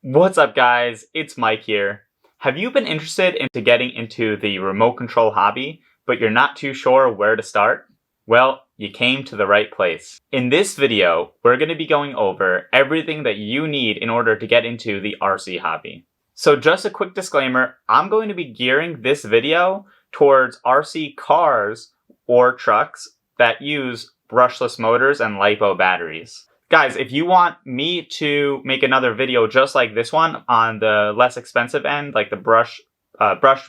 What's up, guys? It's Mike here. Have you been interested into getting into the remote control hobby, but you're not too sure where to start? Well, you came to the right place. In this video, we're going to be going over everything that you need in order to get into the RC hobby. So just a quick disclaimer, I'm going to be gearing this video towards RC cars or trucks that use brushless motors and LiPo batteries. Guys, if you want me to make another video just like this one on the less expensive end, like the brush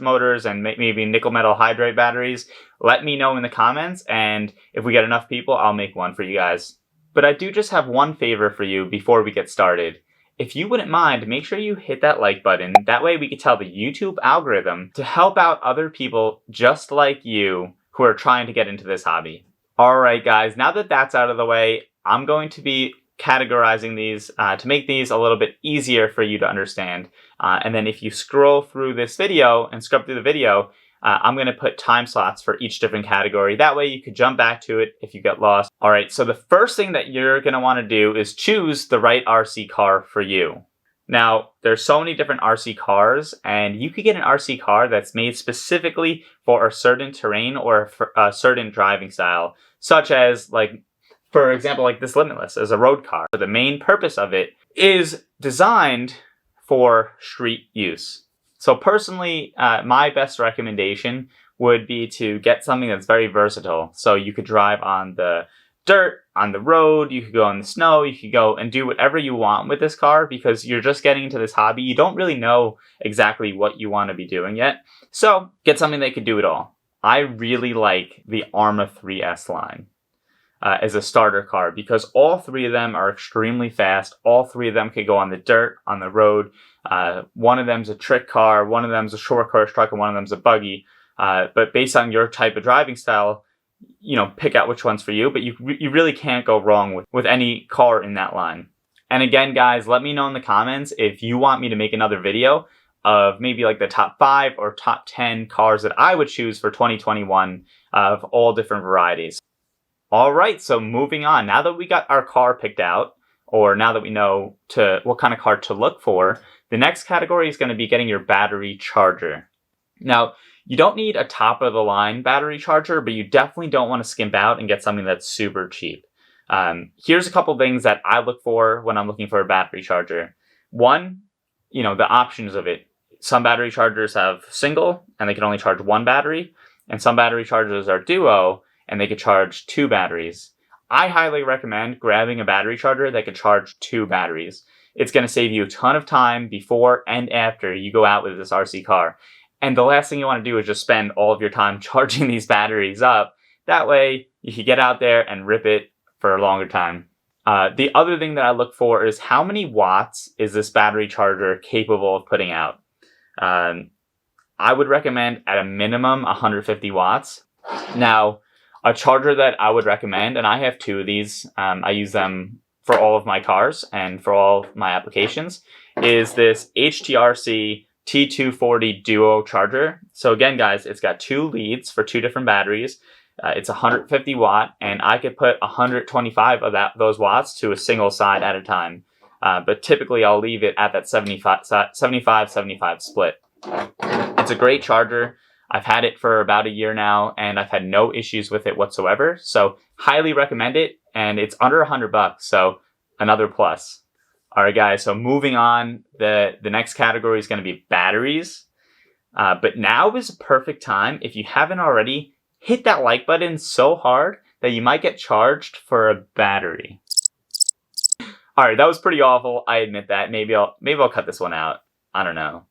motors and maybe nickel metal hydride batteries, let me know in the comments, and if we get enough people, I'll make one for you guys. But I do just have one favor for you before we get started. If you wouldn't mind, make sure you hit that like button. That way we can tell the YouTube algorithm to help out other people just like you who are trying to get into this hobby. Alright guys, now that that's out of the way, I'm going to be categorizing these to make these a little bit easier for you to understand. And then if you scroll through this video and scrub through the video, I'm going to put time slots for each different category. That way you could jump back to it if you get lost. All right, so the first thing that you're going to want to do is choose the right RC car for you. Now, there's so many different RC cars, and you could get an RC car that's made specifically for a certain terrain or for a certain driving style, such as, like, for example, like this Limitless as a road car. The main purpose of it is designed for street use. So personally, my best recommendation would be to get something that's very versatile. So you could drive on the dirt, on the road, you could go in the snow, you could go and do whatever you want with this car because you're just getting into this hobby. You don't really know exactly what you want to be doing yet. So get something that could do it all. I really like the Arrma 3S line as a starter car because all three of them are extremely fast. All three of them could go on the dirt, on the road. One of them's a trick car, one of them's a short course truck, and one of them's a buggy. But based on your type of driving style, you know, pick out which one's for you. But you really can't go wrong with any car in that line. And again, guys, let me know in the comments if you want me to make another video of maybe like the top 5 or top 10 cars that I would choose for 2021 of all different varieties. Alright, so moving on. Now that we got our car picked out, or now that we know what kind of car to look for, the next category is going to be getting your battery charger. Now, you don't need a top-of-the-line battery charger, but you definitely don't want to skimp out and get something that's super cheap. Here's a couple things that I look for when I'm looking for a battery charger. One, you know, the options of it. Some battery chargers have single, and they can only charge one battery, and some battery chargers are duo, and they could charge 2 batteries. I highly recommend grabbing a battery charger that could charge 2 batteries. It's going to save you a ton of time before and after you go out with this RC car. And the last thing you want to do is just spend all of your time charging these batteries up. That way, you can get out there and rip it for a longer time. The other thing that I look for is how many watts is this battery charger capable of putting out. I would recommend at a minimum 150 watts. Now, a charger that I would recommend, and I have 2 of these, I use them for all of my cars and for all of my applications, is this HTRC T240 Duo charger. So again, guys, it's got 2 leads for 2 different batteries. It's 150 watt, and I could put 125 of those watts to a single side at a time. But typically, I'll leave it at that 75-75 split. It's a great charger. I've had it for about a year now, and I've had no issues with it whatsoever. So highly recommend it, and it's under $100, so another plus. All right, guys, so moving on, the next category is going to be batteries. But now is a perfect time, if you haven't already, hit that like button so hard that you might get charged for a battery. All right, that was pretty awful. I admit that. Maybe I'll cut this one out. I don't know.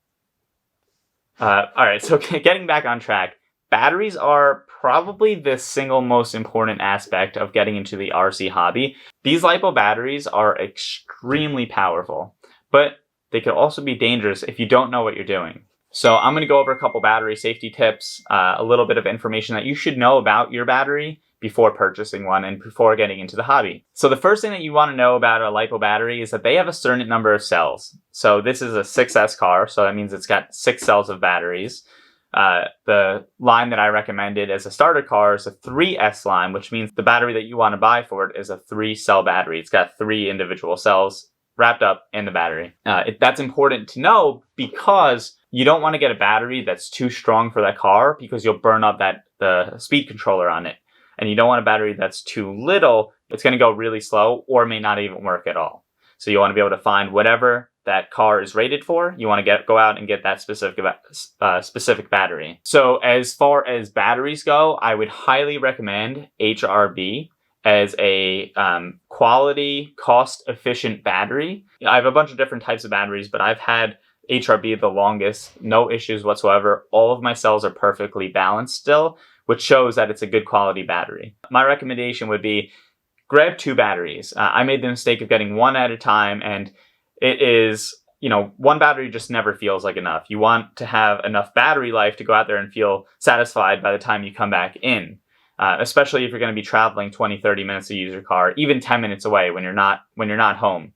Alright, so getting back on track, batteries are probably the single most important aspect of getting into the RC hobby. These LiPo batteries are extremely powerful, but they could also be dangerous if you don't know what you're doing. So I'm going to go over a couple battery safety tips, a little bit of information that you should know about your battery before purchasing one and before getting into the hobby. So the first thing that you want to know about a LiPo battery is that they have a certain number of cells. So this is a 6S car, so that means it's got 6 cells of batteries. The line that I recommended as a starter car is a 3S line, which means the battery that you want to buy for it is a 3-cell battery. It's got 3 individual cells wrapped up in the battery. That's important to know because you don't want to get a battery that's too strong for that car because you'll burn up the speed controller on it. And you don't want a battery that's too little. It's going to go really slow or may not even work at all. So you want to be able to find whatever that car is rated for. You want to go out and get that specific battery. So as far as batteries go, I would highly recommend HRB as a quality, cost-efficient battery. I have a bunch of different types of batteries, but I've had HRB the longest, no issues whatsoever. All of my cells are perfectly balanced still, which shows that it's a good quality battery. My recommendation would be grab 2 batteries. I made the mistake of getting one at a time, and it is, one battery just never feels like enough. You want to have enough battery life to go out there and feel satisfied by the time you come back in, especially if you're going to be traveling 20, 30 minutes to use your car, even 10 minutes away when you're not home.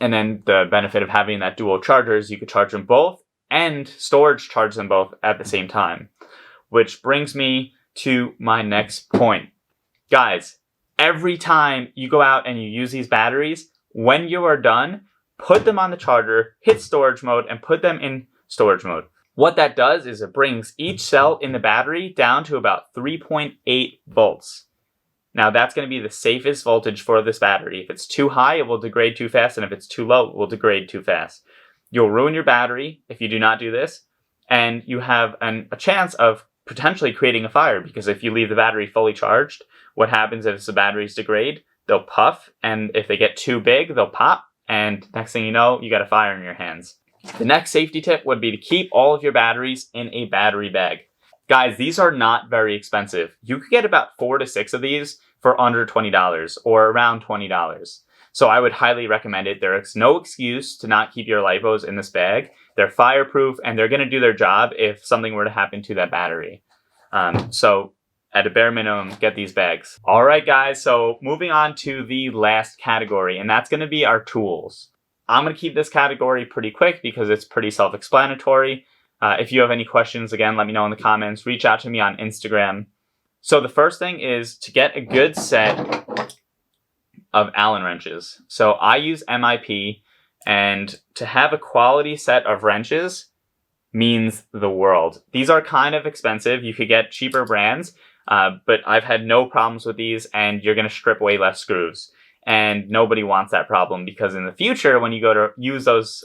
And then the benefit of having that dual charger is you could charge them both and storage charge them both at the same time. Which brings me to my next point. Guys, every time you go out and you use these batteries, when you are done, put them on the charger, hit storage mode, and put them in storage mode. What that does is it brings each cell in the battery down to about 3.8 volts. Now that's going to be the safest voltage for this battery. If it's too high, it will degrade too fast, and if it's too low, it will degrade too fast. You'll ruin your battery if you do not do this, and you have a chance of potentially creating a fire, because if you leave the battery fully charged, what happens if the batteries degrade? They'll puff, and if they get too big, they'll pop, and next thing you know, you got a fire in your hands. The next safety tip would be to keep all of your batteries in a battery bag. Guys, these are not very expensive. You could get about 4 to 6 of these for under $20 or around $20. So I would highly recommend it. There is no excuse to not keep your LiPos in this bag. They're fireproof and they're going to do their job if something were to happen to that battery. So at a bare minimum, get these bags. All right, guys. So moving on to the last category, and that's going to be our tools. I'm going to keep this category pretty quick because it's pretty self-explanatory. If you have any questions, again, let me know in the comments. Reach out to me on Instagram. So the first thing is to get a good set of Allen wrenches. So I use MIP, and to have a quality set of wrenches means the world. These are kind of expensive. You could get cheaper brands, but I've had no problems with these, and you're going to strip way less screws. And nobody wants that problem, because in the future, when you go to use those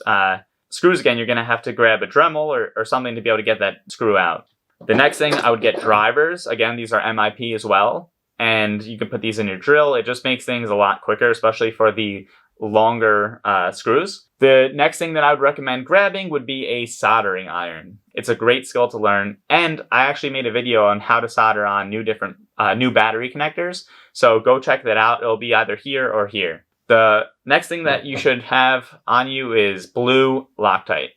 screws again, you're going to have to grab a Dremel or something to be able to get that screw out. The next thing, I would get drivers. Again, these are MIP as well. And you can put these in your drill. It just makes things a lot quicker, especially for the longer screws. The next thing that I would recommend grabbing would be a soldering iron. It's a great skill to learn. And I actually made a video on how to solder on new battery connectors. So go check that out. It'll be either here or here. The next thing that you should have on you is blue Loctite.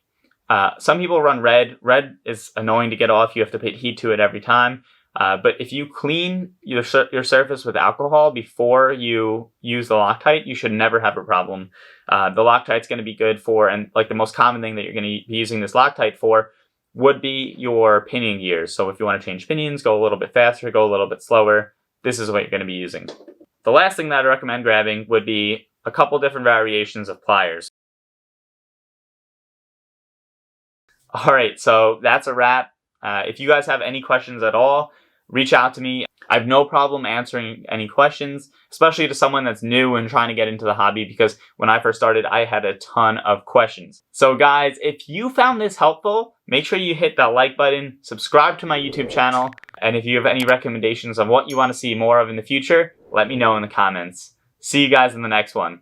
Some people run red. Red is annoying to get off. You have to put heat to it every time. But if you clean your surface with alcohol before you use the Loctite, you should never have a problem. The Loctite's going to be good for, and like the most common thing that you're going to be using this Loctite for would be your pinion gears. So if you want to change pinions, go a little bit faster, go a little bit slower, this is what you're going to be using. The last thing that I recommend grabbing would be a couple different variations of pliers. All right, so that's a wrap. If you guys have any questions at all, reach out to me. I have no problem answering any questions, especially to someone that's new and trying to get into the hobby, because when I first started, I had a ton of questions. So guys, if you found this helpful, make sure you hit that like button, subscribe to my YouTube channel, and if you have any recommendations on what you want to see more of in the future, let me know in the comments. See you guys in the next one.